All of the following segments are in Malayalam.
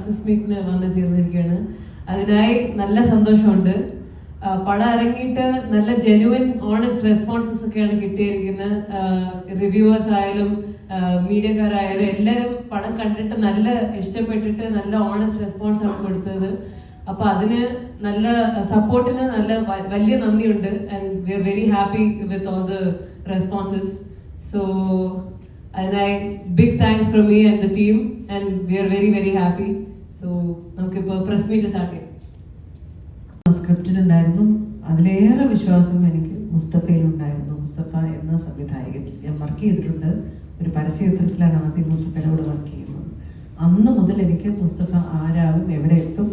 സക്സസ് മീറ്റിന് വന്ന് ചേർന്നിരിക്കുകയാണ്. അതിനായി നല്ല സന്തോഷമുണ്ട്. പടം ഇറങ്ങിയിട്ട് നല്ല ജെനുവൻ ഓണസ്റ്റ് റെസ്പോൺസസ് ഒക്കെയാണ് കിട്ടിയിരിക്കുന്നത്. റിവ്യൂവേഴ്സ് ആയാലും മീഡിയക്കാരായാലും എല്ലാവരും പടം കണ്ടിട്ട് നല്ല ഇഷ്ടപ്പെട്ടിട്ട് നല്ല ഓണസ്റ്റ് റെസ്പോൺസ് ആണ് കൊടുത്തത്. അപ്പൊ അതിന് നല്ല സപ്പോർട്ടിന് നല്ല വലിയ നന്ദിയുണ്ട്. And we are very happy with all the responses. So അതിനായി big thanks from me and the team and we are very very happy. So നമുക്കിപ്പോൾ പ്രസ് മീറ്റ് സ്റ്റാർട്ട് ചെയ്യാം. സ്ക്രിപ്റ്റിലുണ്ടായിരുന്നു. അതിലേറെ വിശ്വാസം എനിക്ക് മുസ്തഫയിലുണ്ടായിരുന്നു. മുസ്തഫ എന്ന സംവിധായകൻ ഞാൻ വർക്ക് ചെയ്തിട്ടുണ്ട്. ഒരു പരസ്യചിത്രത്തിലാണ് ആദ്യം മുസ്തഫയുടെ കൂടെ വർക്ക് ചെയ്യുന്നത്. അന്ന് മുതൽ എനിക്ക് മുസ്തഫ ആരാകും, എവിടെ എത്തും,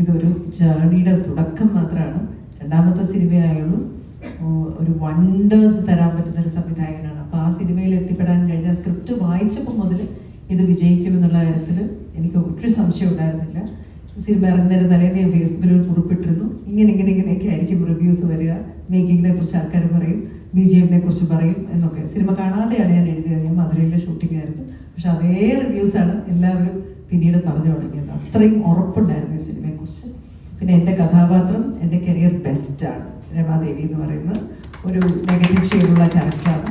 ഇതൊരു ജേർണിയുടെ തുടക്കം മാത്രമാണ്. രണ്ടാമത്തെ സിനിമയായുള്ളൂ. ഒരു വണ്ടേഴ്സ് തരാൻ പറ്റുന്ന ഒരു സംവിധായകനാണ്. അപ്പോൾ ആ സിനിമയിൽ എത്തിപ്പെടാൻ കഴിഞ്ഞ സ്ക്രിപ്റ്റ് വായിച്ചപ്പോൾ മുതൽ ഇത് വിജയിക്കുമെന്നുള്ള കാര്യത്തിൽ എനിക്ക് ഒരു സംശയം ഉണ്ടായിരുന്നില്ല. സിനിമ ഇറങ്ങുന്നതിന് തലേന്ന് ഞാൻ ഫേസ്ബുക്കിൽ ഒരു കുറിപ്പിട്ടിരുന്നു. ഇങ്ങനെയൊക്കെ ആയിരിക്കും റിവ്യൂസ് വരിക, മേക്കിങ്ങിനെ കുറിച്ച് ആൾക്കാർ പറയും, BGM കുറിച്ച് പറയും എന്നൊക്കെ. സിനിമ കാണാതെയാണ് ഞാൻ എഴുതിയത്. ഞാൻ മധുരയിലെ ഷൂട്ടിംഗ് ആയിരുന്നു. പക്ഷെ അതേ റിവ്യൂസാണ് എല്ലാവരും പിന്നീട് പറഞ്ഞു തുടങ്ങിയത്. അത്രയും ഉറപ്പുണ്ടായിരുന്നു ഈ സിനിമയെക്കുറിച്ച്. പിന്നെ എൻ്റെ കഥാപാത്രം എൻ്റെ കരിയർ ബെസ്റ്റാണ്. രമാദേവി എന്ന് പറയുന്ന ഒരു നെഗറ്റീവ് ഷെയ്ഡുള്ള ക്യാരക്ടറാണ്.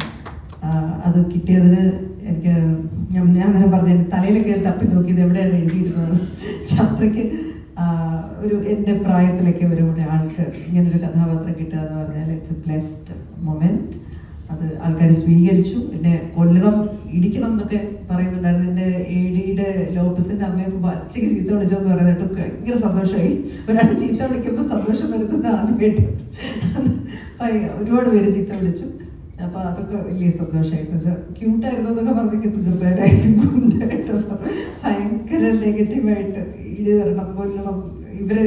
അത് കിട്ടിയതിന് എനിക്ക് ഞാൻ തന്നെ പറഞ്ഞു, എൻ്റെ തലയിലൊക്കെ തപ്പി നോക്കിയത് എവിടെയാണ് എഴുതിയിരുന്നത്. അത്രയ്ക്ക് ഒരു എൻ്റെ പ്രായത്തിലൊക്കെ ഒരാൾക്ക് ഇങ്ങനൊരു കഥാപാത്രം കിട്ടുക എന്ന് പറഞ്ഞാൽ ഇറ്റ്സ് എ ബ്ലെസ്ഡ് മൊമെൻറ്റ്. അത് ആൾക്കാർ സ്വീകരിച്ചു. എന്നെ കൊല്ലണം, ഇടിക്കണം എന്നൊക്കെ പറയുന്നുണ്ടായിരുന്നു. എൻ്റെ AD ലോപ്പസിൻ്റെ അമ്മയൊക്കെ പച്ചയ്ക്ക് ചീത്ത വിളിച്ചോന്ന് പറയുന്നത് കേട്ടോ. ഭയങ്കര സന്തോഷമായി. ഒരാൾ ചീത്ത വിളിക്കുമ്പോൾ സന്തോഷം വരുന്നത് ആദ്യമായിട്ട്. ഒരുപാട് പേര് ചീത്ത വിളിച്ചു. അപ്പോൾ അതൊക്കെ വലിയ സന്തോഷമായിരുന്നു. വെച്ചാൽ ക്യൂട്ടായിരുന്നു എന്നൊക്കെ പറഞ്ഞൊക്കെ തീർച്ചയായിട്ടും ഭയങ്കര നെഗറ്റീവായിട്ട് ഇടി തരണം, കൊല്ലണം, ഇവരെ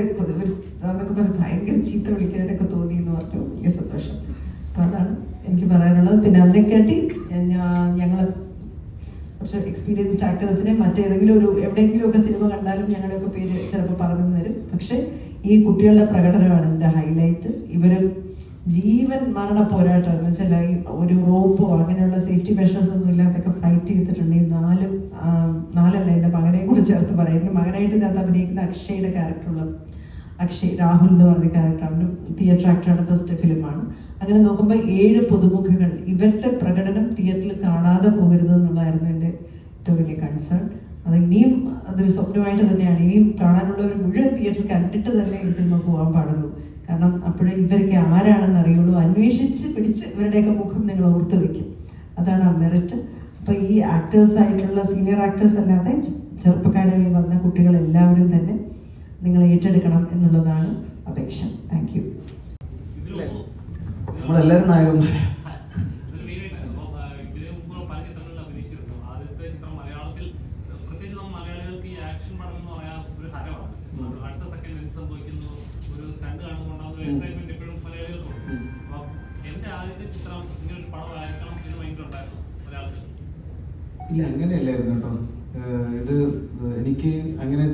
അതൊക്കെ പറഞ്ഞ് ഭയങ്കര ചീത്ത വിളിക്കാനൊക്കെ തോന്നി എന്ന് പറഞ്ഞു. വലിയ സന്തോഷം. അപ്പോൾ അതാണ് എനിക്ക് പറയാനുള്ളത്. പിന്നെ അതിനെക്കാട്ടി ഞങ്ങൾ കുറച്ച് എക്സ്പീരിയൻസ്ഡ് ആക്ടേഴ്സിനെ മറ്റേതെങ്കിലും എവിടെയെങ്കിലുമൊക്കെ സിനിമ കണ്ടാലും ഞങ്ങളുടെയൊക്കെ പേര് ചിലപ്പോൾ പറഞ്ഞു വരും. പക്ഷേ ഈ കുട്ടികളുടെ പ്രകടനമാണ് ഇതിൻ്റെ ഹൈലൈറ്റ്. ഇവർ ജീവൻ മരണ പോരാട്ടം എന്ന് വെച്ചാൽ ഈ ഒരു റോപ്പോ അങ്ങനെയുള്ള സേഫ്റ്റി മെഷേഴ്സ് ഒന്നും ഇല്ലാതൊക്കെ ഫൈറ്റ് ചെയ്തിട്ടുണ്ട്. ഈ നാലല്ല, എൻ്റെ മകനെ കൂടെ ചേർത്ത് പറയാം. എൻ്റെ മകനായിട്ട് ഇതിനകത്ത് അഭിനയിക്കുന്ന അക്ഷയുടെ ക്യാരക്ടറുള്ള അക്ഷയ് രാഹുൽ എന്ന് പറഞ്ഞ ക്യാരക്ടറാണ്. തിയേറ്റർ ആക്ടറാണ്. ഫസ്റ്റ് ഫിലിമാണ്. അങ്ങനെ നോക്കുമ്പോൾ 7 പുതുമുഖങ്ങൾ. ഇവരുടെ പ്രകടനം തിയേറ്ററിൽ കാണാതെ പോകരുത് എന്നുള്ളതായിരുന്നു എൻ്റെ ഏറ്റവും വലിയ കൺസേൺ. അത് ഇനിയും അതൊരു സ്വപ്നമായിട്ട് തന്നെയാണ്. ഇനിയും കാണാനുള്ളവർ മുഴുവൻ തിയേറ്ററിൽ കണ്ടിട്ട് തന്നെ ഈ സിനിമ പോകാൻ പാടുള്ളൂ. കാരണം അപ്പോഴേ ഇവരൊക്കെ ആരാണെന്ന് അറിയുള്ളൂ. അന്വേഷിച്ച് പിടിച്ച് ഇവരുടെയൊക്കെ മുഖം നിങ്ങൾ ഓർത്ത് വയ്ക്കും. അതാണ് ആ മെറിറ്റ്. അപ്പോൾ ഈ ആക്ടേഴ്സായിട്ടുള്ള സീനിയർ ആക്ടേഴ്സ് അല്ലാതെ ചെറുപ്പക്കാരായി വന്ന കുട്ടികളെല്ലാവരും തന്നെ നിങ്ങൾ ഏറ്റെടുക്കണം എന്നുള്ളതാണ് അപേക്ഷ. Thank you. നമ്മളെല്ലാവരും നായകന്മാരാണ്. ഇല്ല, അങ്ങനെയല്ലായിരുന്നു കേട്ടോ. ഇത് എനിക്ക് അങ്ങനെ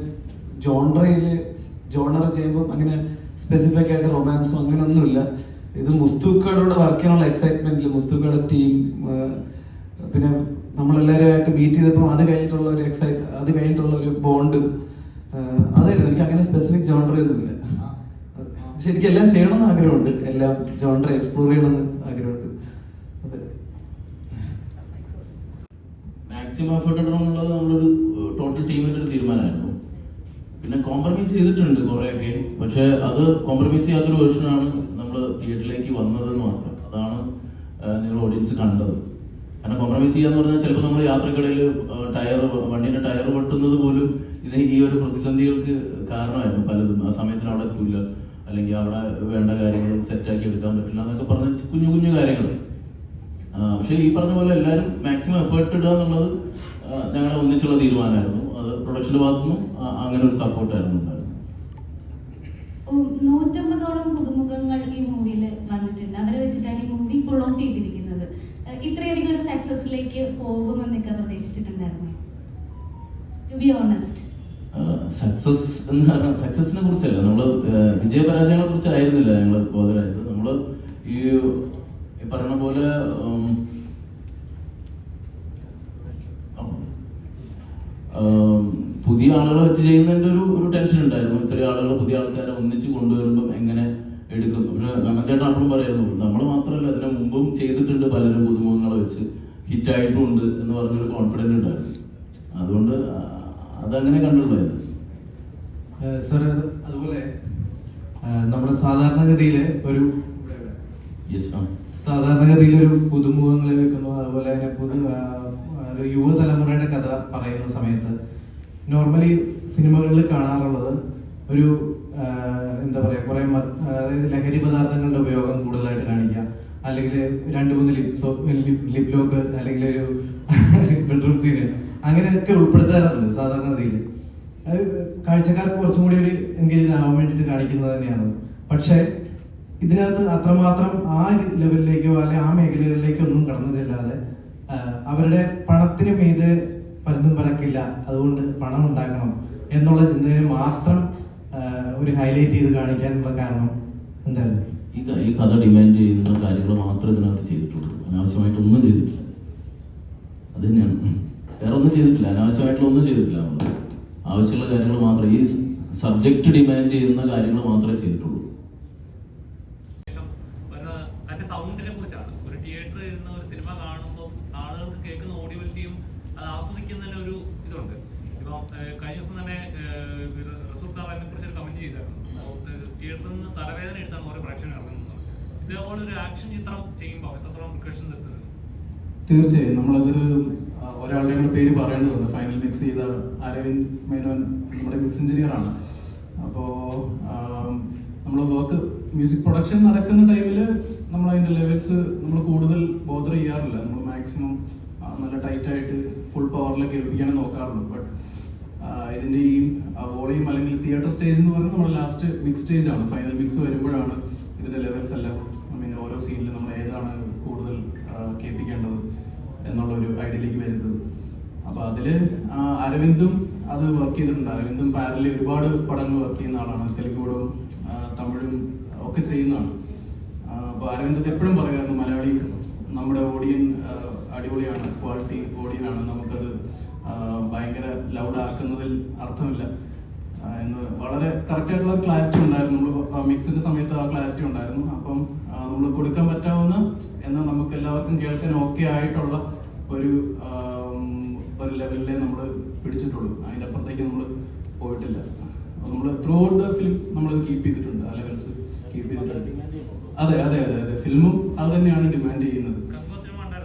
ജോണർ ചെയ്യുമ്പോൾ അങ്ങനെ സ്പെസിഫിക് ആയിട്ട് റൊമാൻസോ അങ്ങനെയൊന്നുമില്ല. ഇത് മുസ്തൂക്കയോട് വർക്ക് ചെയ്യാനുള്ള എക്സൈറ്റ്മെന്റിൽ മുസ്തൂക്കയുടെ ടീം, പിന്നെ നമ്മളെല്ലാവരുമായിട്ട് മീറ്റ് ചെയ്തപ്പോൾ അത് കഴിഞ്ഞിട്ടുള്ള ഒരു ബോണ്ട്, അതായിരുന്നു. എനിക്ക് അങ്ങനെ സ്പെസിഫിക് ജോണർ ഒന്നുമില്ല. പക്ഷെ എനിക്ക് എല്ലാം ചെയ്യണമെന്ന് ആഗ്രഹമുണ്ട്. എല്ലാം ജോണർ എക്സ്പ്ലോർ ചെയ്യണമെന്ന് ആഗ്രഹമുണ്ട്. മാക്സിമം എഫേർട്ട് ഇടണമെന്നുള്ളത് നമ്മളൊരു ടോട്ടൽ ടീമിന്റെ ഒരു തീരുമാനമായിരുന്നു. പിന്നെ കോംപ്രമൈസ് ചെയ്തിട്ടുണ്ട് കുറെയൊക്കെ. പക്ഷെ അത് കോംപ്രമൈസ് ചെയ്യാത്തൊരു വേർഷനാണ് നമ്മൾ തിയേറ്ററിലേക്ക് വന്നതെന്ന് മാത്രം. അതാണ് നിങ്ങൾ ഓഡിയൻസ് കണ്ടത്. കാരണം കോംപ്രമൈസ് ചെയ്യാന്ന് പറഞ്ഞാൽ ചിലപ്പോൾ നമ്മൾ യാത്രക്കിടയിൽ വണ്ടിന്റെ ടയർ പൊട്ടുന്നത് പോലും ഈ ഒരു പ്രതിസന്ധികൾക്ക് കാരണമായിരുന്നു പലതും. ആ സമയത്തിന് അവിടെ എത്തൂല, അല്ലെങ്കിൽ അവിടെ വേണ്ട കാര്യങ്ങൾ സെറ്റാക്കി എടുക്കാൻ പറ്റില്ല എന്നൊക്കെ പറഞ്ഞ കുഞ്ഞു കുഞ്ഞു കാര്യങ്ങൾ. പക്ഷെ ഈ പറഞ്ഞ പോലെ എല്ലാവരും മാക്സിമം എഫേർട്ട് ഇടുക എന്നുള്ളത് ഞങ്ങളുടെ ഒന്നിച്ചുള്ള തീരുമാനമായിരുന്നു. അത് പ്രൊഡക്ഷന്റെ ഭാഗത്തുനിന്നും അങ്ങനെ ഒരു സപ്പോർട്ടായിരുന്നു ഉണ്ടായിരുന്നു. 150ഓളം പുതുമുഖങ്ങൾ ഈ മൂവിയിൽ വന്നിട്ടുണ്ട്. അവരെ വെച്ചിട്ടാണ് ഈ മൂവി പുൾ ഓഫ് ചെയ്തിരിക്കുന്നത്. ഇത്രയധികം ഒരു സക്സസിലേക്ക് പോകുമെന്നൊക്കെ പ്രതീക്ഷിച്ചിട്ടുണ്ടായിരുന്നു? ടു ബി ഓണസ്റ്റ്, സക്സസ് എന്ന് പറഞ്ഞാൽ സക്സസിനെ കുറിച്ചല്ല, നമ്മള് വിജയപരാജയങ്ങളെ കുറിച്ചായിരുന്നില്ല ഞങ്ങൾ ബോധരായത്. നമ്മള് ഈ പറയുന്ന പോലെ പുതിയ ആളുകളെ വെച്ച് ചെയ്യുന്നതിൻ്റെ ഒരു ടെൻഷൻ ഉണ്ടായിരുന്നു. ഇത്രയും ആളുകളെ പുതിയ ആൾക്കാരെ ഒന്നിച്ച് കൊണ്ടുവരുമ്പം എങ്ങനെ എടുക്കും. പക്ഷെ കണ്ണച്ചേട്ടൻ അപ്പോഴും പറയായിരുന്നു, നമ്മൾ മാത്രമല്ല ഇതിനു മുമ്പും ചെയ്തിട്ടുണ്ട് പലരും പുതുമുഖങ്ങളെ വെച്ച്, ഹിറ്റായിട്ടും ഉണ്ട് എന്ന് പറഞ്ഞൊരു കോൺഫിഡൻസ് ഉണ്ടായിരുന്നു. അതുകൊണ്ട് അതങ്ങനെ കണ്ടുള്ളത്. സാർ അതുപോലെ നമ്മുടെ സാധാരണഗതിയിൽ ഒരു പുതുമുഖങ്ങളെ വെക്കുന്നു, അതുപോലെ തന്നെ ഒരു യുവതലമുറയുടെ കഥ പറയുന്ന സമയത്ത് നോർമലി സിനിമകളിൽ കാണാറുള്ളത് ഒരു എന്താ പറയുക, കുറെ അതായത് ലഹരി പദാർത്ഥങ്ങളുടെ ഉപയോഗം കൂടുതലായിട്ട് കാണിക്കുക, അല്ലെങ്കിൽ 2-3 ലിപ് ലോക്ക്, അല്ലെങ്കിൽ ഒരു ബെഡ്റൂം സീന്, അങ്ങനെയൊക്കെ ഉൾപ്പെടുത്താറുണ്ട് സാധാരണഗതിയിൽ. അത് കാഴ്ചക്കാർക്ക് കുറച്ചും കൂടി ഒരു എൻഗേജ് ആവാൻ വേണ്ടിയിട്ട് കാണിക്കുന്നത് തന്നെയാണ്. പക്ഷേ ഇതിനകത്ത് അത്രമാത്രം ആ ലെവലിലേക്കോ അല്ലെങ്കിൽ ആ മേഖലകളിലേക്കോ ഒന്നും കടന്നതില്ലാതെ അവരുടെ പണത്തിന് മീതെ പലതും പറക്കില്ല, അതുകൊണ്ട് പണം ഉണ്ടാക്കണം എന്നുള്ള ചിന്തയെ മാത്രം ഒരു ഹൈലൈറ്റ് ചെയ്ത് കാണിക്കാനുള്ള കാരണം എന്തായാലും ഈ കഥ ഡിമാൻഡ് ചെയ്യുന്ന കാര്യങ്ങൾ മാത്രമേ ഇതിനകത്ത് ചെയ്തിട്ടുള്ളൂ. അനാവശ്യമായിട്ടൊന്നും ചെയ്തിട്ടില്ല. അത് തന്നെയാണ്, വേറെ ഒന്നും ചെയ്തിട്ടില്ല. അനാവശ്യമായിട്ടുള്ള ഒന്നും ചെയ്തിട്ടില്ല. നമ്മൾ ആവശ്യമുള്ള കാര്യങ്ങൾ മാത്രമേ, ഈ സബ്ജക്റ്റ് ഡിമാൻഡ് ചെയ്യുന്ന കാര്യങ്ങൾ മാത്രമേ ചെയ്തിട്ടുള്ളൂ. അതിന്റെ സൗണ്ടിനെ കുറിച്ചാണ്. ഒരു തിയേറ്ററിൽ ഇരുന്ന് ഒരു സിനിമ കാണുമ്പോൾ ആളുകൾക്ക് കേൾക്കുന്ന ഓഡിയോലിറ്റിയും അത് ആസ്വദിക്കുന്നതിന് ഒരു ഇതുണ്ട്. ഇപ്പം കഴിഞ്ഞ ദിവസം തന്നെ റസൂൽ സാർ അതിനെ കുറിച്ച് ഒരു കമന്റ് ചെയ്തായിരുന്നു. തിയേറ്ററിൽ നിന്ന് തലവേദന എടുത്താണ് ഓരോ പ്രേക്ഷകൻ ഇറങ്ങുന്നത്. ഇതേപോലെ ഒരു ആക്ഷൻ ചിത്രം ചെയ്യുമ്പോൾ എത്രത്തോളം പ്രിക്കഷൻ നിർത്തുന്നത്? തീർച്ചയായും നമ്മളത് ഒരാളുടെ കൂടെ പേര് പറയേണ്ടതുണ്ട്. ഫൈനൽ മിക്സ് ചെയ്ത അരവിന്ദ് മേനോൻ നമ്മുടെ മിക്സ് എഞ്ചിനീയർ ആണ്. അപ്പോൾ നമ്മൾ വർക്ക് മ്യൂസിക് പ്രൊഡക്ഷൻ നടക്കുന്ന ടൈമിൽ നമ്മൾ അതിൻ്റെ ലെവൽസ് നമ്മൾ കൂടുതൽ ബോദർ ചെയ്യാറില്ല. നമ്മൾ മാക്സിമം നല്ല ടൈറ്റായിട്ട് ഫുൾ പവറിൽ കേൾപ്പിക്കാനും നോക്കാറുള്ളൂ. ബട്ട് ഇതിൻ്റെ ഈ വോളിയം അല്ലെങ്കിൽ തിയേറ്റർ സ്റ്റേജ് എന്ന് പറയുന്നത് നമ്മുടെ ലാസ്റ്റ് മിക്സ് സ്റ്റേജ് ആണ്. ഫൈനൽ മിക്സ് വരുമ്പോഴാണ് ഇതിൻ്റെ ലെവൽസ് എല്ലാം ഓരോ സീനിൽ നമ്മൾ ഏതാണ് കൂടുതൽ കേൾപ്പിക്കേണ്ടത് എന്നുള്ളൊരു ഐഡിയയിലേക്ക് വരുന്നത്. അപ്പോൾ അതിൽ അരവിന്ദും അത് വർക്ക് ചെയ്തിട്ടുണ്ട്. അരവിന്ദും പാരലി ഒരുപാട് പടങ്ങൾ വർക്ക് ചെയ്യുന്ന ആളാണ്. തെലുങ്കും തമിഴും ഒക്കെ ചെയ്യുന്നതാണ്. അപ്പോൾ അരവിന്ദ് എപ്പോഴും പറയുമായിരുന്നു, മലയാളി നമ്മുടെ ഓഡിയൻ അടിപൊളിയാണ്, ക്വാളിറ്റി ഓഡിയനാണ്, നമുക്കത് ഭയങ്കര ലൗഡ് ആക്കുന്നതിൽ അർത്ഥമില്ല എന്ന് വളരെ കറക്റ്റായിട്ടുള്ള ക്ലാരിറ്റി ഉണ്ടായിരുന്നു. നമ്മൾ മിക്സിന്റെ സമയത്ത് ആ ക്ലാരിറ്റി ഉണ്ടായിരുന്നു. അപ്പം നമ്മൾ കൊടുക്കാൻ പറ്റാവുന്ന എന്നാൽ നമുക്ക് എല്ലാവർക്കും കേൾക്കാൻ ഓക്കെ ആയിട്ടുള്ള ഒരു ലെവലിലേ നമ്മൾ പിടിച്ചിട്ടുള്ളൂ. അതിൻ്റെ അപ്പുറത്തേക്ക് നമ്മൾ പോയിട്ടില്ല. നമ്മൾ ത്രൂ ഔട്ട് ദ ഫിലിം നമ്മളത് കീപ്പ് ചെയ്തിട്ടുണ്ട്. ആ ലെവൽസ് കീപ്പ് ചെയ്തിട്ടുണ്ട്. അതെ അതെ അതെ അതെ ഫിലിമും അത് തന്നെയാണ് ഡിമാൻഡ് ചെയ്യുന്നത്.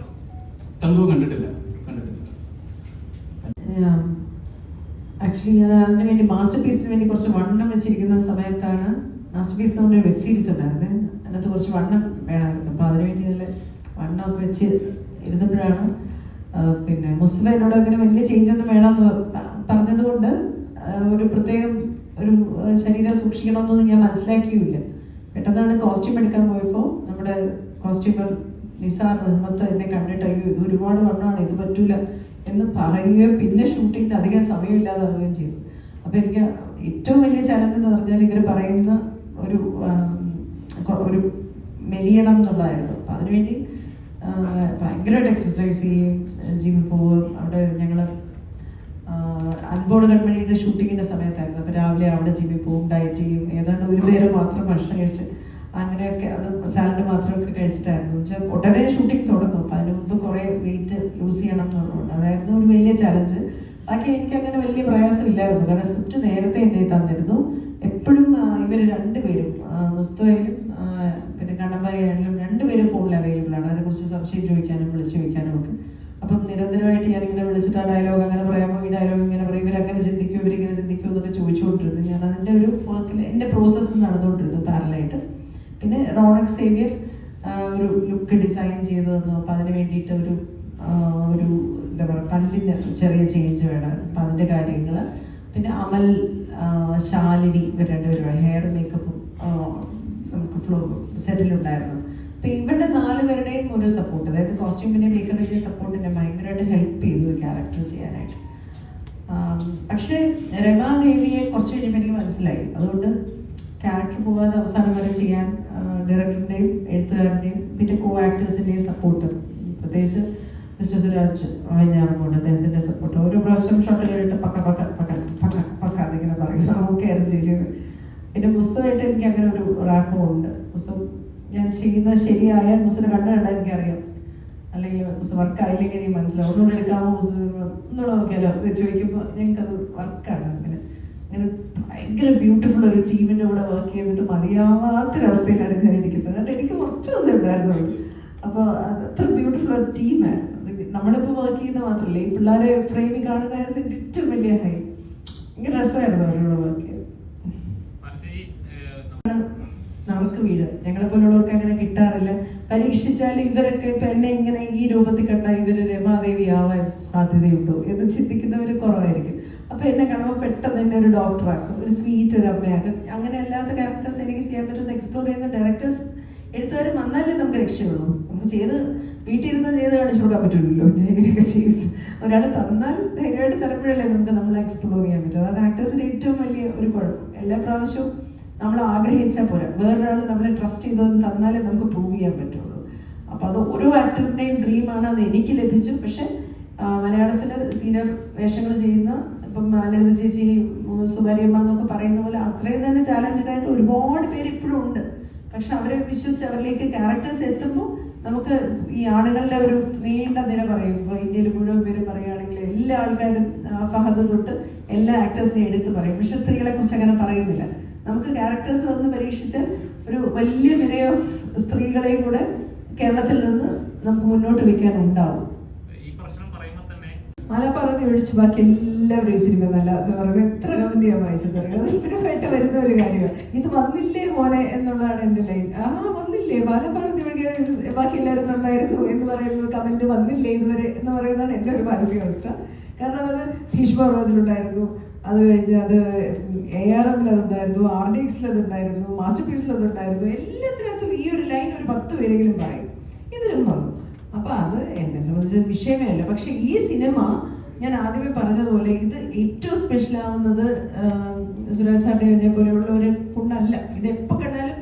കങ്കു കണ്ടിട്ടില്ല. ആക്ച്വലി ഞാൻ അതിന് വേണ്ടി മാസ്റ്റർ പീസിന് വേണ്ടി കുറച്ച് വണ്ണം വെച്ചിരിക്കുന്ന സമയത്താണ് മാസ്റ്റർ പീസ് എന്ന് പറഞ്ഞൊരു വെബ് സീരീസ് ഉണ്ടായിരുന്നത്. അതിനകത്ത് കുറച്ച് വണ്ണം വേണമായിരുന്നു. അപ്പോൾ അതിനുവേണ്ടി നല്ല വണ്ണമൊക്കെ വെച്ച് ഇരുന്നപ്പോഴാണ് പിന്നെ മുസ്തഫ എന്നോട് അങ്ങനെ വലിയ ചേഞ്ച് ഒന്നും വേണമെന്ന് പറഞ്ഞതുകൊണ്ട് ഒരു പ്രത്യേകം ഒരു ശരീരം സൂക്ഷിക്കണമെന്നൊന്നും ഞാൻ മനസ്സിലാക്കിയില്ല. പെട്ടെന്നാണ് കോസ്റ്റ്യൂം എടുക്കാൻ പോയപ്പോൾ നമ്മുടെ കോസ്റ്റ്യൂമർ നിസാർ റഹ്മത്ത് എന്നെ കണ്ടിട്ട് അയ്യോ ഇത് ഒരുപാട് വണ്ണമാണ്, ഇത് പറ്റൂല എന്ന് പറയുകയും പിന്നെ ഷൂട്ടിങ്ങിന് അധികം സമയമില്ലാതാവുകയും ചെയ്തു. അപ്പോൾ എനിക്ക് ഏറ്റവും വലിയ ചലഞ്ച് എന്ന് പറഞ്ഞാൽ ഇവർ പറയുന്ന ഒരു മെലിയണം എന്നുള്ളതായിരുന്നു. അപ്പം അതിനുവേണ്ടി ഭയങ്കരമായിട്ട് എക്സസൈസ് ചെയ്യും, ജിമ്മിൽ പോവും. അവിടെ ഞങ്ങൾ അൻപോട് കൺമണിയുടെ ഷൂട്ടിങ്ങിൻ്റെ സമയത്തായിരുന്നു. അപ്പോൾ രാവിലെ അവിടെ ജിമ്മിൽ പോവും, ഡയറ്റ് ചെയ്യും. ഏതാണ്ട് ഒരു നേരം മാത്രം ഭക്ഷണം കഴിച്ച് അങ്ങനെയൊക്കെ അത് സാലഡ് മാത്രമൊക്കെ കഴിച്ചിട്ടായിരുന്നു. വെച്ചാൽ ഉടനെ ഷൂട്ടിങ് തുടങ്ങും. അപ്പം അതിന് മുമ്പ് കുറേ വെയിറ്റ് ലൂസ് ചെയ്യണം എന്നുള്ളതുകൊണ്ട് അതായിരുന്നു ഒരു വലിയ ചലഞ്ച്. ബാക്കി എനിക്ക് അങ്ങനെ വലിയ പ്രയാസമില്ലായിരുന്നു. കാരണം സ്ക്രിപ്റ്റ് നേരത്തെ എന്നെ തന്നിരുന്നു. എപ്പോഴും ഇവർ രണ്ടുപേരും മുസ്തഫയിലും പിന്നെ കണ്ണമ്പായാലും രണ്ടുപേരും ഫോണിൽ അവൈലബിൾ ആണ്. അതിനെക്കുറിച്ച് സംശയം ചോദിക്കാനും വിളിച്ചു ചോദിക്കാനും ഒക്കെ. അപ്പം നിരന്തരമായിട്ട് ഞാനിങ്ങനെ വിളിച്ചിട്ട് ആ ഡയലോഗ് അങ്ങനെ പറയാമോ, ഈ ഡയലോഗ് ഇങ്ങനെ പറയും, ഇവരങ്ങനെ ചിന്തിക്കും, ഇവരിങ്ങനെ ചിന്തിക്കും എന്നൊക്കെ ചോദിച്ചുകൊണ്ടിരുന്നു. ഞാൻ അതിൻ്റെ ഒരു വർക്കിൽ എൻ്റെ പ്രോസസ്സ് നടന്നുകൊണ്ടിരുന്നു പാരലായിട്ട്. പിന്നെ റോണക് സേവ്യർ ഒരു ലുക്ക് ഡിസൈൻ ചെയ്തു തന്നു. അപ്പം അതിന് വേണ്ടിയിട്ട് ഒരു എന്താ പറയുക പല്ലിന് ചെറിയ ചേഞ്ച് വേണം. അപ്പം അതിൻ്റെ കാര്യങ്ങൾ. പിന്നെ അമൽ, ശാലിനി ഇവർ രണ്ടുപേരും ഹെയർ മേക്കപ്പും നമുക്ക് സെറ്റിലുണ്ടായിരുന്നു. അപ്പം ഇവരുടെ 4 പേരുടെയും ഒരു സപ്പോർട്ട്, അതായത് കോസ്റ്റ്യൂമിൻ്റെ മേക്കപ്പിൻ്റെ സപ്പോർട്ടിനെ ഭയങ്കരമായിട്ട് ഹെൽപ്പ് ചെയ്തു ക്യാരക്ടർ ചെയ്യാനായിട്ട്. പക്ഷേ രമാദേവിയെ കുറച്ച് കഴിഞ്ഞപ്പോൾ എനിക്ക് മനസ്സിലായി. അതുകൊണ്ട് ക്യാരക്ടർ പോകാതെ അവസാനം വരെ ചെയ്യാൻ ഡയറക്ടറിൻ്റെയും എഴുത്തുകാരൻ്റെയും പിന്നെ കോ ആക്ടേഴ്സിൻ്റെയും സപ്പോർട്ട്, പ്രത്യേകിച്ച് മിസ്റ്റർ സുരാജ് ഞാറുകൊണ്ട് അദ്ദേഹത്തിൻ്റെ സപ്പോർട്ട് ഓരോ പ്രാവശ്യം ഷോട്ട് കഴിഞ്ഞിട്ട് പക്ക പക്ക പക്ക പക്ക പക്ക അതിങ്ങനെ പറയും നമുക്കായിരുന്നു ചേച്ചത്. പിന്നെ പുസ്തകമായിട്ട് എനിക്ക് അങ്ങനെ ഒരു റാപ്പും ഉണ്ട്. പുസ്തകം ഞാൻ ചെയ്യുന്നത് ശരിയായാൽ പുസ്തകം കണ്ടാൽ എനിക്കറിയാം, അല്ലെങ്കിൽ പുസ്തകം വർക്കായില്ലെങ്കിൽ എനിക്ക് മനസ്സിലാവും. ഒന്നുകൂടെ എടുക്കാമോ പുസ്തകം ഒന്നുകൂടെ നോക്കിയാലോ അത് ചോദിക്കുമ്പോൾ ഞങ്ങൾക്കത് വർക്കാണ്. അങ്ങനെ അങ്ങനെ ഭയങ്കര ബ്യൂട്ടിഫുൾ ഒരു ടീമിൻ്റെ കൂടെ വർക്ക് ചെയ്തിട്ട് മതിയാവാത്തൊരവസ്ഥയിലാണ് ഞാൻ ഇരിക്കുന്നത്. കാരണം എനിക്ക് കുറച്ച് ദിവസം ഉണ്ടായിരുന്നുള്ളൂ. അപ്പോൾ അത്ര ബ്യൂട്ടിഫുൾ ഒരു ടീമാണ്. നമ്മളിപ്പോൾ വർക്ക് ചെയ്യുന്നത് മാത്രമല്ല, ഈ പിള്ളേരെ ഫ്രെയിമിൽ കാണുന്നതായിരുന്നു എൻ്റെ ഏറ്റവും വലിയ ഹൈ. ഭയങ്കര രസമായിരുന്നു അവരോട് വർക്ക് ചെയ്ത്. നമുക്ക് വീട് ഞങ്ങളെ പോലുള്ളവർക്ക് അങ്ങനെ കിട്ടാറില്ല. പരീക്ഷിച്ചാൽ ഇവരൊക്കെ ഇപ്പൊ എന്നെ ഇങ്ങനെ ഈ രൂപത്തിൽ കണ്ടാൽ ഇവര് രമാദേവി ആവാൻ സാധ്യതയുണ്ടോ എന്ന് ചിന്തിക്കുന്നവർ കുറവായിരിക്കും. അപ്പൊ എന്നെ കാണുമ്പോൾ പെട്ടെന്ന് എന്നെ ഒരു ഡോക്ടറാക്കും, ഒരു സ്വീറ്റ് ഒരു അമ്മയാക്കും. അങ്ങനെ അല്ലാത്ത ക്യാരക്ടേഴ്സ് എനിക്ക് ചെയ്യാൻ പറ്റുന്ന എക്സ്പ്ലോർ ചെയ്യുന്ന ഡയറക്ടേഴ്സ് എഴുത്തുകാർ വന്നാലേ നമുക്ക് രക്ഷയുള്ളൂ. നമുക്ക് ചെയ്ത് വീട്ടിലിരുന്ന് ചെയ്ത് കാണിച്ചു കൊടുക്കാൻ പറ്റില്ലല്ലോ. ഇങ്ങനെയൊക്കെ ചെയ്ത് ഒരാൾ തന്നാൽ ധൈര്യമായിട്ട് തരപ്പോഴല്ലേ നമുക്ക് നമ്മളെ എക്സ്പ്ലോർ ചെയ്യാൻ പറ്റും. അതാണ് ആക്ടേഴ്സിന്റെ ഏറ്റവും വലിയ ഒരു കുഴപ്പം. എല്ലാ പ്രാവശ്യവും നമ്മൾ ആഗ്രഹിച്ചാൽ പോരാ, വേറൊരാൾ നമ്മളെ ട്രസ്റ്റ് ചെയ്തോന്ന് തന്നാലേ നമുക്ക് പ്രൂവ് ചെയ്യാൻ പറ്റുള്ളൂ. അപ്പൊ അത് ഓരോ ആക്ടറിന്റെയും ഡ്രീമാണ്. അത് എനിക്ക് ലഭിച്ചു. പക്ഷെ മലയാളത്തില് സീനിയർ വേഷങ്ങൾ ചെയ്യുന്ന ഇപ്പം ലളിത ചേച്ചി, സുകാര്യമ്മ എന്നൊക്കെ പറയുന്ന പോലെ അത്രയും തന്നെ ടാലന്റഡ് ആയിട്ട് ഒരുപാട് പേര് ഇപ്പോഴും ഉണ്ട്. പക്ഷെ അവരെ വിശ്വസിച്ച് അവരിലേക്ക് ക്യാരക്ടേഴ്സ് എത്തുമ്പോൾ നമുക്ക് ഈ ആണുങ്ങളുടെ ഒരു നീണ്ട നിര പറയും. ഇപ്പൊ ഇന്ത്യയിൽ മുഴുവൻ പേരും പറയുകയാണെങ്കിൽ എല്ലാ ആൾക്കാരും ഫഹദ് തൊട്ട് എല്ലാ ആക്ടേഴ്സിനെയും എടുത്ത് പറയും. പക്ഷെ സ്ത്രീകളെ കുറിച്ച് അങ്ങനെ പറയുന്നില്ല. നമുക്ക് ക്യാരക്ടേഴ്സ് തന്ന് പരീക്ഷിച്ച ഒരു വലിയ നിര ഓഫ് സ്ത്രീകളെയും കൂടെ കേരളത്തിൽ നിന്ന് നമുക്ക് മുന്നോട്ട് വെക്കാൻ ഉണ്ടാവും. മലപ്പുറത്ത് ഒഴിച്ച് ബാക്കി എല്ലാവരും ഈ സിനിമ നല്ല എന്ന് പറയുന്നത് എത്ര കമന്റ് ഞാൻ വായിച്ചത് അറിയാം. സ്ഥിരമായിട്ട് വരുന്ന ഒരു കാര്യമാണ്. ഇത് വന്നില്ലേ മോനെ എന്നുള്ളതാണ് എൻ്റെ ലൈൻ. വന്നില്ലേ മലപ്പുറത്ത് ഒഴികെ ബാക്കി എല്ലാവരും നന്നായിരുന്നു എന്ന് പറയുന്നത്, കമന്റ് വന്നില്ലേ ഇതുവരെ എന്ന് പറയുന്നതാണ് എൻ്റെ ഒരു മാനസികാവസ്ഥ. കാരണം അത് ഭീഷ്മപർവ്വത്തിലുണ്ടായിരുന്നു, അത് കഴിഞ്ഞ് അത് ARM അതുണ്ടായിരുന്നു, RDX അതുണ്ടായിരുന്നു, മാസ്റ്റർ പീസിൽ അതുണ്ടായിരുന്നു. എല്ലാത്തിനകത്തും ഈ ഒരു ലൈൻ ഒരു 10 പേരെങ്കിലും പറയും. ഇതിലും വന്നു. അപ്പൊ അത് എന്നെ സംബന്ധിച്ച വിഷയമേ അല്ല. പക്ഷെ ഈ സിനിമ ഞാൻ ആദ്യമേ പറഞ്ഞതുപോലെ ഇത് ഏറ്റവും സ്പെഷ്യൽ ആവുന്നത് സുരാജ് സാറിനെ പോലെയുള്ളവരെ കൊണ്ടല്ല. ഇത് എപ്പോ കണ്ടാലും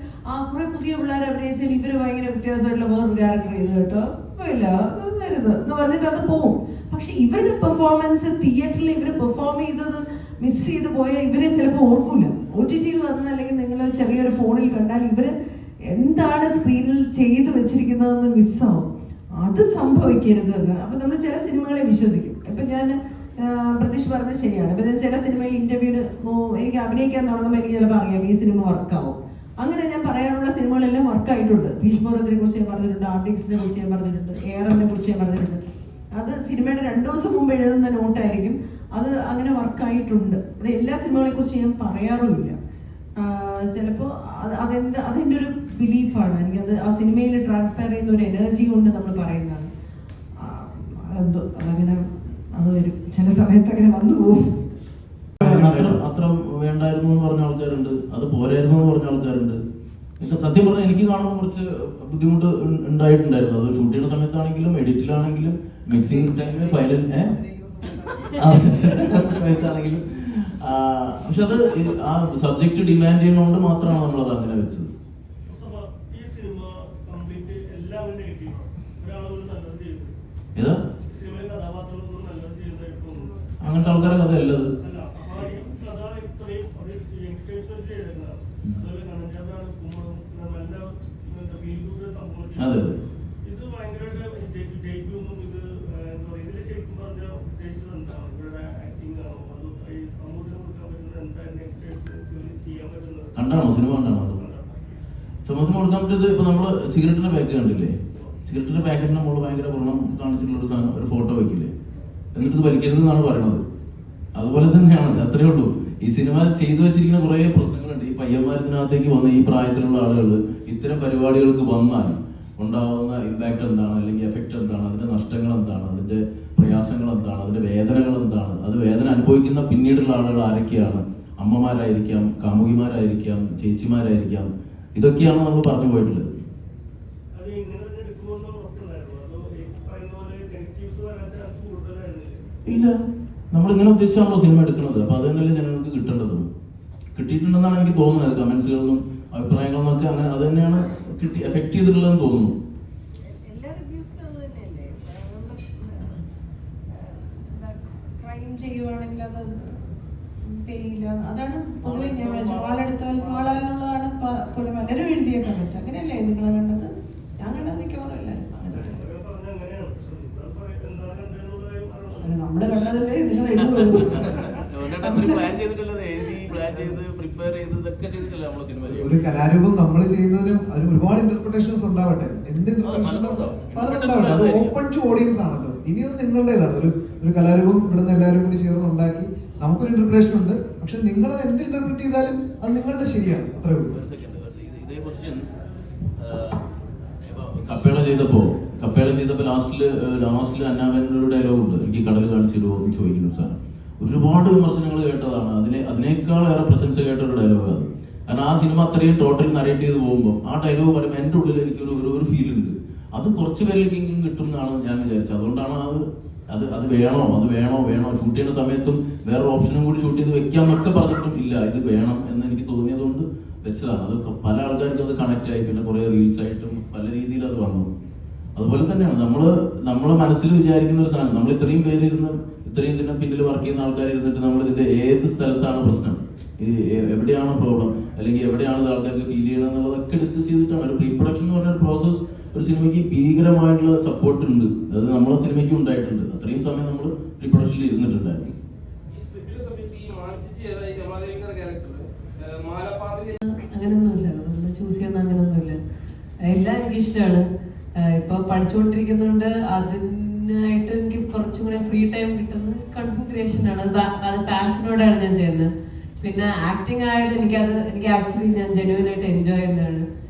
കുറെ പുതിയ പിള്ളേർ അഭിനയിച്ചാൽ ഇവര് ഭയങ്കര വ്യത്യാസമായിട്ടുള്ള വേറൊരു ക്യാരക്ടർ ചെയ്തു കേട്ടോ, ഇല്ല നന്നായിരുന്നു എന്ന് പറഞ്ഞിട്ട് അത് പോവും. പക്ഷെ ഇവരുടെ പെർഫോമൻസ് തിയേറ്ററിൽ ഇവര് പെർഫോം ചെയ്തത് മിസ് ചെയ്ത് പോയാൽ ഇവരെ ചിലപ്പോൾ ഓർക്കൂല. OTT-യിൽ വന്ന അല്ലെങ്കിൽ നിങ്ങൾ ചെറിയൊരു ഫോണിൽ കണ്ടാൽ ഇവര് എന്താണ് സ്ക്രീനിൽ ചെയ്തു വെച്ചിരിക്കുന്നതെന്ന് മിസ്സാവും. അത് സംഭവിക്കരുത്. അപ്പൊ നമ്മൾ ചില സിനിമകളെ വിശ്വസിക്കും. ഇപ്പൊ ഞാൻ പ്രതീക്ഷ പറഞ്ഞത് ശരിയാണ്. ഇപ്പൊ ഞാൻ ചില സിനിമയിൽ ഇന്റർവ്യൂവിന് എനിക്ക് അഭിനയിക്കാൻ തുടങ്ങുമ്പോൾ എനിക്ക് ചിലപ്പോൾ അറിയാം ഈ സിനിമ വർക്കാവും. അങ്ങനെ ഞാൻ പറയാനുള്ള സിനിമകളെല്ലാം വർക്കായിട്ടുണ്ട്. ഭീഷ്മപർവ്വത്തിനെ കുറിച്ച് ഞാൻ പറഞ്ഞിട്ടുണ്ട്, RDX-നെ കുറിച്ച് ഞാൻ പറഞ്ഞിട്ടുണ്ട്, ARM-നെ കുറിച്ച് ഞാൻ പറഞ്ഞിട്ടുണ്ട്. അത് സിനിമയുടെ 2 ദിവസം മുമ്പ് എഴുതുന്ന നോട്ടായിരിക്കും. അത് അങ്ങനെ വർക്കായിട്ടുണ്ട്. അത് എല്ലാ സിനിമകളെ കുറിച്ച് ഞാൻ പറയാറുമില്ല. ചിലപ്പോൾ അതെൻ്റെ ഒരു ബിലീഫാണ്. എനിക്കത് ആ സിനിമയിൽ ട്രാൻസ്പയർ ചെയ്യുന്ന ഒരു എനർജി കൊണ്ട് നമ്മൾ പറയുന്നതാണ്. അതങ്ങനെ അത് വരും, ചില സമയത്ത് അങ്ങനെ വന്നു പോകും. അത്ര വേണ്ടായിരുന്നു എന്ന് പറഞ്ഞ ആൾക്കാരുണ്ട്, അത് പോരായിരുന്നു എന്ന് പറഞ്ഞ ആൾക്കാരുണ്ട്. സത്യം പറഞ്ഞാൽ എനിക്ക് കാണുമ്പോൾ കുറച്ച് ബുദ്ധിമുട്ട് ഉണ്ടായിട്ടുണ്ടായിരുന്നു. അത് ഷൂട്ട് ചെയ്യുന്ന സമയത്താണെങ്കിലും എഡിറ്റിലാണെങ്കിലും മിക്സിംഗ് ടൈമിൽ ഫൈനൽ സമയത്താണെങ്കിലും. പക്ഷെ അത് ആ സബ്ജക്ട് ഡിമാൻഡ് ചെയ്യുന്നതുകൊണ്ട് മാത്രമാണ് നമ്മളത് അങ്ങനെ വെച്ചത്. ഏതാ അങ്ങനത്തെ ആൾക്കാരെ കഥ അല്ലത്. അതെ അതെ. കണ്ടാണോ സിനിമ? കണ്ടാണോ? സമൂഹത്തിന് കൊടുക്കാൻ പറ്റിയത് ഇപ്പൊ നമ്മള് സിഗരറ്റിന്റെ പാക്ക് കണ്ടില്ലേ? സിഗരറ്റിന്റെ പാക്കറ്റിന്റെ മുകളിൽ ഭയങ്കര വ്രണം കാണിച്ചിട്ടുള്ള ഒരു സാധനം, ഒരു ഫോട്ടോ വെക്കില്ലേ, എന്നിട്ട് ഇത് വലിക്കരുത് എന്നാണ് പറയുന്നത്. അതുപോലെ തന്നെയാണ്, അത്രേ ഉള്ളൂ. ഈ സിനിമ ചെയ്തു വെച്ചിരിക്കുന്ന കുറെ പ്രശ്നങ്ങളുണ്ട്. ഈ പയ്യന്മാരത്തിനകത്തേക്ക് വന്ന ഈ പ്രായത്തിലുള്ള ആളുകൾ ഇത്തരം പരിപാടികൾക്ക് വന്നാൽ ഉണ്ടാവുന്ന ഇമ്പാക്ട് എന്താണ്, അല്ലെങ്കിൽ എഫക്റ്റ് എന്താണ്, അതിന്റെ നഷ്ടങ്ങൾ എന്താണ്, അതിന്റെ പ്രയാസങ്ങൾ എന്താണ്, അതിന്റെ വേദനകൾ എന്താണ്, അത് വേദന അനുഭവിക്കുന്ന പിന്നീടുള്ള ആളുകൾ ആരൊക്കെയാണ്? അമ്മമാരായിരിക്കാം, കാമുകിമാരായിരിക്കാം, ചേച്ചിമാരായിരിക്കാം. ഇതൊക്കെയാണ് നമ്മൾ പറഞ്ഞു പോയിട്ടുള്ളത്. ഇല്ല, നമ്മൾ ഇങ്ങനെ ഉദ്ദേശിച്ചാണല്ലോ സിനിമ എടുക്കുന്നത്. അപ്പൊ അത് തന്നെയല്ലേ ജനങ്ങൾക്ക് കിട്ടേണ്ടതും. കിട്ടിയിട്ടുണ്ടെന്നാണ് എനിക്ക് തോന്നുന്നത്. കമന്റ്സുകളിലും അഭിപ്രായങ്ങളിലും ഒക്കെ അങ്ങനെ അത് തന്നെയാണ് എഫക്ട് ചെയ്തിട്ടുള്ളതെന്ന് തോന്നുന്നു. ചെയ്യുവാണെങ്കിൽ അത് ചെയ്യില്ല. അതാണ് പൊതുവെ ഞാൻ വിളിച്ചത്. വാളെടുത്താൽ വാളാനുള്ളതാണ് പലരും എഴുതിയ കമന്റ്. അങ്ങനെയല്ലേ നിങ്ങളെ കണ്ടത്? ഞാൻ കണ്ടത് മിക്കവാറല്ല നമ്മള് കണ്ടതല്ലേ നിങ്ങൾ എഴുതുള്ളൂ. ഒരു കലാരൂപം നമ്മൾ ചെയ്യുന്നതിന് അതിന് ഒരുപാട് ഇന്റർപ്രിട്ടേഷൻസ് ഉണ്ടാവട്ടെ. എന്ത് പലതുണ്ടാവട്ടെ. അത് ഓപ്പൺ ടു ഓഡിയൻസ് ആണല്ലോ. ഇനി അത് നിങ്ങളുടേതാണ്. ഒരു കലാരൂപം ഇവിടുന്ന് എല്ലാവരും കൂടി ചേർന്ന് ഉണ്ടാക്കി നമുക്കൊരു ഇന്റർപ്രിട്ടേഷൻ ഉണ്ട്. പക്ഷെ നിങ്ങൾ എന്ത് ഇന്റർപ്രിറ്റ് ചെയ്താലും അത് നിങ്ങളുടെ ശരിയാണ്. അത്രേ ഉള്ളൂ. ഇതേ ക്വസ്റ്റ്യൻ കപ്പേള ചെയ്തപ്പോ ലാസ്റ്റില് അന്നാമേനൊരു ഡയലോഗ് ഉണ്ട്, എനിക്ക് കടൽ കാണിച്ചു തരുമോ എന്ന് ചോദിക്കുന്നു സാർ. ഒരുപാട് വിമർശനങ്ങൾ കേട്ടതാണ്. അതിനേക്കാളേറെ പ്രശംസ കേട്ട ഒരു ഡയലോഗ് അത്. കാരണം ആ സിനിമ അത്രയും ടോട്ടൽ നരേറ്റ് ചെയ്ത് പോകുമ്പോൾ ആ ഡയലോഗ് പറയുമ്പോൾ എൻ്റെ ഉള്ളിൽ എനിക്കൊരു ഫീൽ ഉണ്ട്. അത് കുറച്ച് പേരിലേക്കെങ്കിലും കിട്ടും എന്നാണ് ഞാൻ വിചാരിച്ചത്. അതുകൊണ്ടാണ് അത് വേണോ ഷൂട്ട് ചെയ്യുന്ന സമയത്തും വേറൊരു ഓപ്ഷനും കൂടി ഷൂട്ട് ചെയ്ത് വെക്കാമെന്നൊക്കെ പറഞ്ഞിട്ടും ഇല്ല, ഇത് വേണം എന്ന് എനിക്ക് തോന്നിയതുകൊണ്ട് വെച്ചതാണ്. അത് പല ആൾക്കാർക്കും അത് കണക്ട് ആയി. പിന്നെ കുറെ റീൽസ് ആയിട്ടും പല രീതിയിൽ അത് വന്നു. അതുപോലെ തന്നെയാണ് നമ്മളെ മനസ്സിൽ വിചാരിക്കുന്ന ഒരു സാധനം. നമ്മൾ ഇത്രയും പേരിരുന്ന് ഇത്രയും ഇതിന്റെ പിന്നിൽ വർക്ക് ചെയ്യുന്ന ആൾക്കാർ ഇരുന്നിട്ട് നമ്മൾ ഇതിന്റെ ഏത് സ്ഥലത്താണ് പ്രശ്നം, എവിടെയാണ് പ്രോബ്ലം, അല്ലെങ്കിൽ എവിടെയാണ് ഇത് ആൾക്കാർക്ക് ഫീൽ ചെയ്യണം എന്നുള്ളതൊക്കെ ഡിസ്കസ് ചെയ്തിട്ടാണ്. ഒരു പ്രീ പ്രൊഡക്ഷൻ എന്ന് പറഞ്ഞ ഒരു പ്രോസസ് ഒരു സിനിമയ്ക്ക് ഭീകരമായിട്ടുള്ള സപ്പോർട്ട് ഉണ്ട്. അത് നമ്മളെ സിനിമയ്ക്ക് ഉണ്ടായിട്ടുണ്ട്. അത്രയും സമയം നമ്മൾ പ്രീ പ്രൊഡക്ഷനിൽ ഇരുന്നിട്ടുണ്ടായിരുന്നു. അങ്ങനൊന്നുമില്ല, നമ്മൾ ചൂസ് ചെയ്യുന്ന അങ്ങനൊന്നുമില്ല. എല്ലാം എനിക്ക് ഇഷ്ടമാണ്. ഇപ്പൊ പഠിച്ചുകൊണ്ടിരിക്കുന്നുണ്ട്, അതിനായിട്ട് എനിക്ക് കുറച്ചും കൂടെ ഫ്രീ ടൈം കിട്ടുന്നത് കണ്ടന്റ് ക്രിയേഷൻ ആണ്. അത് പാഷനോടാണ് ഞാൻ ചെയ്യുന്നത്. പിന്നെ ആക്ടിങ് ആയാലും എനിക്ക് ആക്ച്വലി ഞാൻ ജെന്യുവൻ ആയിട്ട് എൻജോയ് ചെയ്യുന്നതാണ്.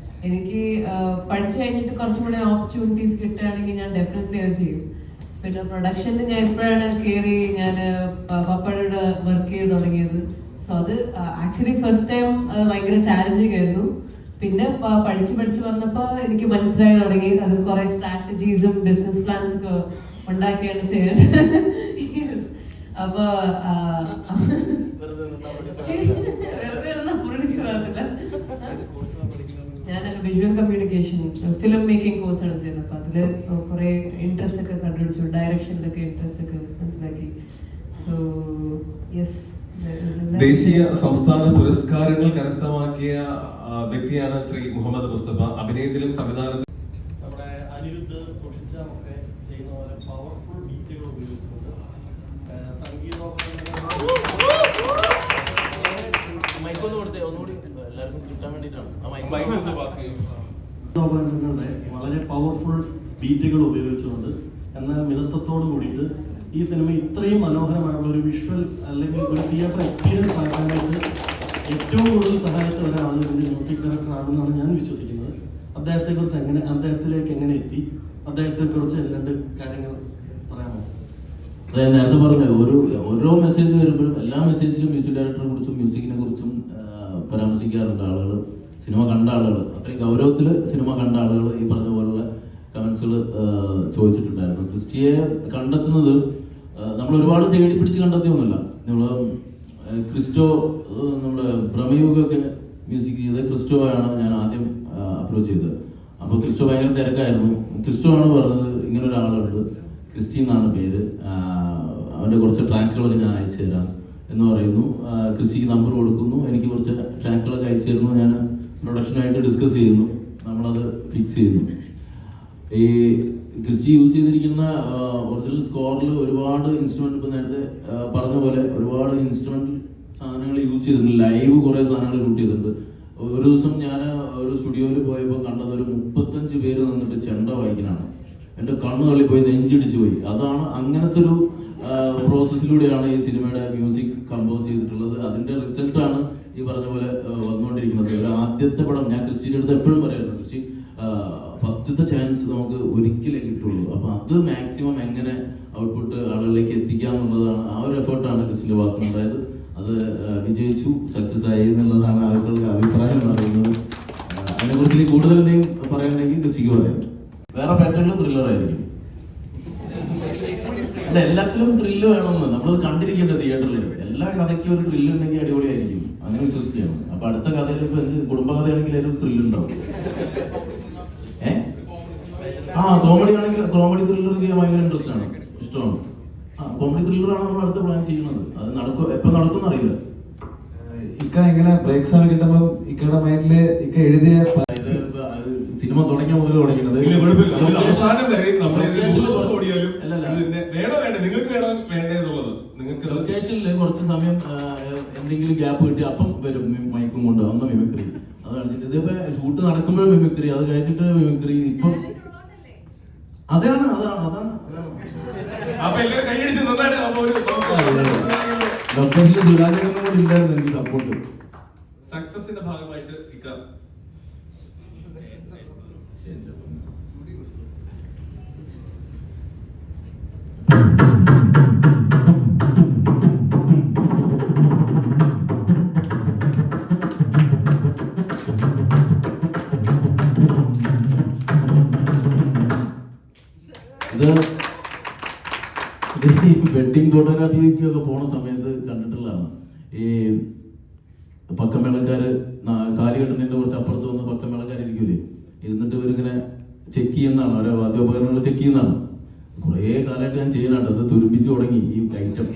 എനിക്ക് പഠിച്ചു കഴിഞ്ഞിട്ട് കുറച്ചും കൂടെ ഓപ്പർച്യൂണിറ്റീസ് കിട്ടുകയാണെങ്കിൽ ഞാൻ ഡെഫിനറ്റ്ലി അത് ചെയ്യും. പിന്നെ പ്രൊഡക്ഷനിൽ ഞാൻ ഇപ്പോഴാണ് കയറി ഞാൻ പപ്പയുടെ വർക്ക് ചെയ്ത് തുടങ്ങിയത്. സോ അത് ആക്ച്വലി ഫസ്റ്റ് ടൈം ഭയങ്കര ചാലഞ്ചിങ് ആയിരുന്നു. പിന്നെ പഠിച്ച് വന്നപ്പോൾ എനിക്ക് മനസ്സിലായി തുടങ്ങി അത് കുറെ സ്ട്രാറ്റജീസും ബിസിനസ് പ്ലാൻസ് ഒക്കെ ഉണ്ടാക്കിയാണ് ചെയ്യാൻ. അപ്പൊ വെറുതെ പുറടിച്ചില്ല. ഞാൻ വിഷ്വൽ കമ്മ്യൂണിക്കേഷൻ ഫിലിം മേക്കിംഗ് കോഴ്സാണ് ചെയ്യുന്നത്. അപ്പൊ അതില് കുറെ ഇൻട്രസ്റ്റ് ഒക്കെ കണ്ടുപിടിച്ചു, ഡയറക്ഷനിലൊക്കെ ഇൻട്രസ്റ്റ് ഒക്കെ മനസ്സിലാക്കി. സോ യെസ്, ദേശീയ സംസ്ഥാന പുരസ്കാരങ്ങൾ കരസ്ഥമാക്കിയ വ്യക്തിയാണ് ശ്രീ മുഹമ്മദ് മുസ്തഫ. അഭിനയത്തിലും സംവിധാനത്തിലും നമ്മുടെ അനിരുദ്ധ് ഒക്കെ ചെയ്യുന്ന പോലെ പവർഫുൾ ബീറ്റുകൾ ഉപയോഗിച്ചുകൊണ്ട് വളരെ പവർഫുൾ ബീറ്റുകൾ ഉപയോഗിച്ചുകൊണ്ട് എന്നാൽ മിതത്വത്തോട് കൂടിയിട്ട് ഈ സിനിമ ഇത്രയും മനോഹരമായുള്ള ഒരു വിഷ്വൽ അല്ലെങ്കിൽ ഒരു തിയേറ്റർ എക്സ്പീരിയൻസ് ആക്കാനായിട്ട് ഏറ്റവും കൂടുതൽ സഹായിച്ച ഒരാൾ ഇതിന്റെ മ്യൂസിക് ഡയറക്ടർ ആണെന്നാണ് ഞാൻ വിശ്വസിക്കുന്നത്. അദ്ദേഹത്തിലേക്ക് എങ്ങനെ എത്തി, അദ്ദേഹത്തെക്കുറിച്ച് രണ്ട് കാര്യങ്ങൾ പറയാമോ? അതായത് നേരത്തെ പറഞ്ഞ ഓരോ മെസ്സേജ് വരുമ്പോഴും എല്ലാ മെസ്സേജിലും മ്യൂസിക് ഡയറക്ടറെ കുറിച്ചും മ്യൂസിക്കിനെ കുറിച്ചും പരാമർശിക്കാറുണ്ട് ആളുകൾ. സിനിമ കണ്ട ആളുകൾ, അത്രയും ഗൗരവത്തിൽ സിനിമ കണ്ട ആളുകൾ ഈ പറഞ്ഞ പോലുള്ള കമന്റ്സുകൾ ചോദിച്ചിട്ടുണ്ടായിരുന്നു. ക്രിസ്റ്റിയെ കണ്ടെത്തുന്നത് നമ്മൾ ഒരുപാട് തേടി പിടിച്ച് കണ്ടെത്തിയൊന്നുമില്ല. ക്രിസ്റ്റോ, നമ്മുടെ ഭ്രമയുഗൊക്കെ മ്യൂസിക് ചെയ്ത ക്രിസ്റ്റോ ആണ് ഞാൻ ആദ്യം അപ്രോച്ച് ചെയ്തത്. അപ്പോൾ ക്രിസ്റ്റോ ഭയങ്കര തിരക്കായിരുന്നു. ക്രിസ്റ്റോ ആണ് പറഞ്ഞത് ഇങ്ങനെ ഒരാളുണ്ട്, ക്രിസ്റ്റി എന്നാണ് പേര്, അവന്റെ കുറച്ച് ട്രാക്കുകളൊക്കെ ഞാൻ അയച്ചു തരാം എന്ന് പറയുന്നു. ക്രിസ്റ്റിക്ക് നമ്പർ കൊടുക്കുന്നു, എനിക്ക് കുറച്ച് ട്രാക്കുകളൊക്കെ അയച്ചു തരുന്നു. ഞാൻ പ്രൊഡക്ഷനായിട്ട് ഡിസ്കസ് ചെയ്യുന്നു, നമ്മളത് ഫിക്സ് ചെയ്യുന്നു. ഈ ക്രിസ്റ്റി യൂസ് ചെയ്തിരിക്കുന്ന ഒറിജിനൽ സ്കോറിൽ ഒരുപാട് ഇൻസ്ട്രുമെന്റ്, ഇപ്പൊ നേരത്തെ പറഞ്ഞ പോലെ ഒരുപാട് ഇൻസ്ട്രുമെന്റ് സാധനങ്ങൾ യൂസ് ചെയ്തിട്ടുണ്ട്. ലൈവ് കുറെ സാധനങ്ങൾ ഷൂട്ട് ചെയ്തിട്ടുണ്ട്. ഒരു ദിവസം ഞാൻ ഒരു സ്റ്റുഡിയോയിൽ പോയപ്പോൾ കണ്ടത് ഒരു 35 പേര് നിന്നിട്ട് ചെണ്ട വായിക്കാനാണ്. എന്റെ കണ്ണ് തള്ളിപ്പോയി, നെഞ്ചിടിച്ചു പോയി. അതാണ് അങ്ങനത്തെ ഒരു പ്രോസസ്സിലൂടെയാണ് ഈ സിനിമയുടെ മ്യൂസിക് കമ്പോസ് ചെയ്തിട്ടുള്ളത്. അതിന്റെ റിസൾട്ടാണ് ഈ പറഞ്ഞ പോലെ വന്നുകൊണ്ടിരിക്കുന്നത്. ഒരു ആദ്യത്തെ പടം ഞാൻ ക്രിസ്റ്റിയുടെ അടുത്ത് എപ്പോഴും പറയായിരുന്നു, ക്രിസ്റ്റി ഫസ്റ്റത്തെ ചാൻസ് നമുക്ക് ഒരിക്കലേ കിട്ടുള്ളൂ. അപ്പൊ അത് മാക്സിമം എങ്ങനെ ഔട്ട്പുട്ട് ആളുകളിലേക്ക് എത്തിക്കാം എന്നുള്ളതാണ്, ആ ഒരു എഫേർട്ടാണ് ക്രിസ്റ്റിന്റെ ഭാഗത്തുനിന്നുണ്ടായത്. അത് വിജയിച്ചു, സക്സസ് ആയി എന്നുള്ളതാണ് ആളുകൾക്ക് അഭിപ്രായം പറയുന്നത്. അതിനെക്കുറിച്ച് കൂടുതൽ എന്തെങ്കിലും പറയാനുണ്ടെങ്കിൽ ക്രിസ്റ്റിക്ക് പറയാം. വേറെ പാറ്റേണിലും ത്രില്ലർ ആയിരിക്കും. അല്ല, എല്ലാത്തിലും ത്രില്ല് വേണമെന്ന് നമ്മളത് കണ്ടിരിക്കേണ്ട തിയേറ്ററിൽ. എല്ലാ കഥയ്ക്കും ഒരു ത്രില്ല് ഉണ്ടെങ്കിൽ അടിപൊളിയായിരിക്കും, അങ്ങനെ വിശ്വസിക്കുകയാണ്. അപ്പൊ അടുത്ത കഥയിൽ ഇപ്പൊ എന്ത് കുടുംബകഥയാണെങ്കിൽ അതിൽ ത്രില്ല് ഉണ്ടാവും. കോമഡി ആണെങ്കിൽ കോമഡി ത്രില്ലർ ചെയ്യാൻ ഭയങ്കര ഇൻട്രസ്റ്റ് ആണ്, ഇഷ്ടമാണ്. കോമഡി ത്രില്ലറാണ് നമ്മൾ അടുത്ത പ്ലാൻ ചെയ്യുന്നത്. അത് എപ്പോൾ നടക്കും അറിയില്ല. ഇക്ക ഇങ്ങനെ ബ്രേക്ക് സമയം കിട്ടുമ്പോൾ ഇക്കയുടെ മൈൻഡില് ഇക്ക എഴുതിയ ഇത് സിനിമ തുടങ്ങിയ മുതൽ തുടങ്ങുന്നത് ഇല്ല, കുഴപ്പമില്ല. നമുക്ക് അവസാനം വരെ നമ്മളെ ലൊക്കേഷനിൽ ഓടിയാലും അല്ലല്ല. ഇതിന്റെ വേണോ വേണ്ട, നിങ്ങൾക്ക് വേണോ വേണ്ടേ എന്നുള്ളത് നിങ്ങൾക്ക് ലൊക്കേഷനിൽ കുറച്ച് സമയം എന്തെങ്കിലും ഗ്യാപ്പ് കിട്ടി അപ്പം വരും മൈക്കും കൊണ്ട് അന്ന് മിമിക്രി. അത് കാണിച്ചിട്ട് ഇതിപ്പോ ഷൂട്ട് നടക്കുമ്പോഴും മിമിക്രി, അത് കഴിഞ്ഞിട്ട് മിമിക്രി. ഇപ്പം അതാണ് അതാണ് അതാണ് അപ്പൊ എല്ലാവരും കൈയടിച്ച് നന്നായിട്ട് അപ്പൊ ഒരു ലൊക്കേഷനിൽ സുരാജനും കൂടി ഉണ്ടായിരുന്നു എനിക്ക് സപ്പോർട്ട്. സക്സസിന്റെ ഭാഗമായിട്ട് ഇക്ക ഇത് ഈ വെഡിങ് ഫോട്ടോഗ്രാഫിക്കൊക്കെ പോണ സമയത്ത് കണ്ടിട്ടുള്ളതാണ്. ഈ പക്കമേളക്കാര് കാലികെട്ടുന്നതിന്റെ കുറച്ച് അപ്പുറത്ത് വന്ന് പക്കമേളക്കാരിരിക്കൂലേ, ഇരുന്നിട്ട് ഇവരിങ്ങനെ ചെക്ക് ചെയ്യുന്നതാണ്, ഓരോ വാദ്യോപകരണങ്ങൾ ചെക്ക് ചെയ്യുന്നതാണ്. കുറേ കാലമായിട്ട് ഞാൻ ചെയ്യാനാണ്, അത് തുരുമ്പിച്ചു തുടങ്ങി ഈ ഐറ്റം.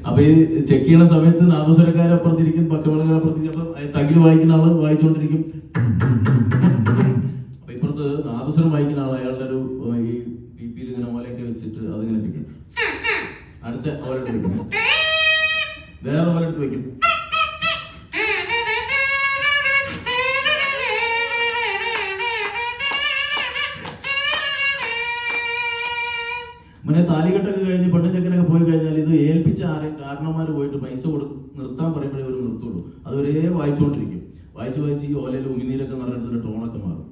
അപ്പൊ ഈ ചെക്ക് ചെയ്യണ സമയത്ത് നാദസ്വരക്കാരപ്പുറത്തിരിക്കും, പക്കമേളക്കാരപ്പുറത്തിരിക്കും. അപ്പൊ തകില് വായിക്കുന്ന ആള് വായിച്ചുകൊണ്ടിരിക്കും. അപ്പൊ ഇപ്പുറത്ത് നാദസ്വരം വായിക്കുന്ന ആൾ അയാളുടെ ഒരു ഈ പിപിയിൽ ഇങ്ങനെ ഓലയൊക്കെ വെച്ചിട്ട് അതിങ്ങനെ ചെക്കും. അടുത്ത ഓലെടുത്ത് വെക്കും, വേറെ ഓലെടുത്ത് വെക്കും. പിന്നെ താലികെട്ടൊക്കെ കഴിഞ്ഞ് പെണ്ണും ചെക്കനൊക്കെ പോയി കഴിഞ്ഞാൽ ഇത് ഏൽപ്പിച്ച ആരെയും കാരണന്മാർ പോയിട്ട് പൈസ നിർത്താൻ പറയുമ്പോഴേ ഒരു നിർത്തുള്ളൂ. അതുവരെ വായിച്ചുകൊണ്ടിരിക്കും. വായിച്ച് ഈ ഓലയിൽ ഉമിനീരൊക്കെ നിറഞ്ഞെടുത്തിട്ട് ടോണൊക്കെ മാറും.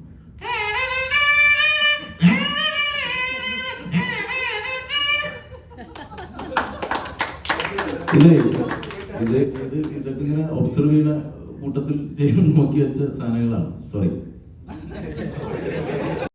ഇതൊക്കെ ഇങ്ങനെ ഒബ്സർവ് ചെയ്യുന്ന കൂട്ടത്തിൽ നോക്കി വെച്ച സാധനങ്ങളാണ്. സോറി.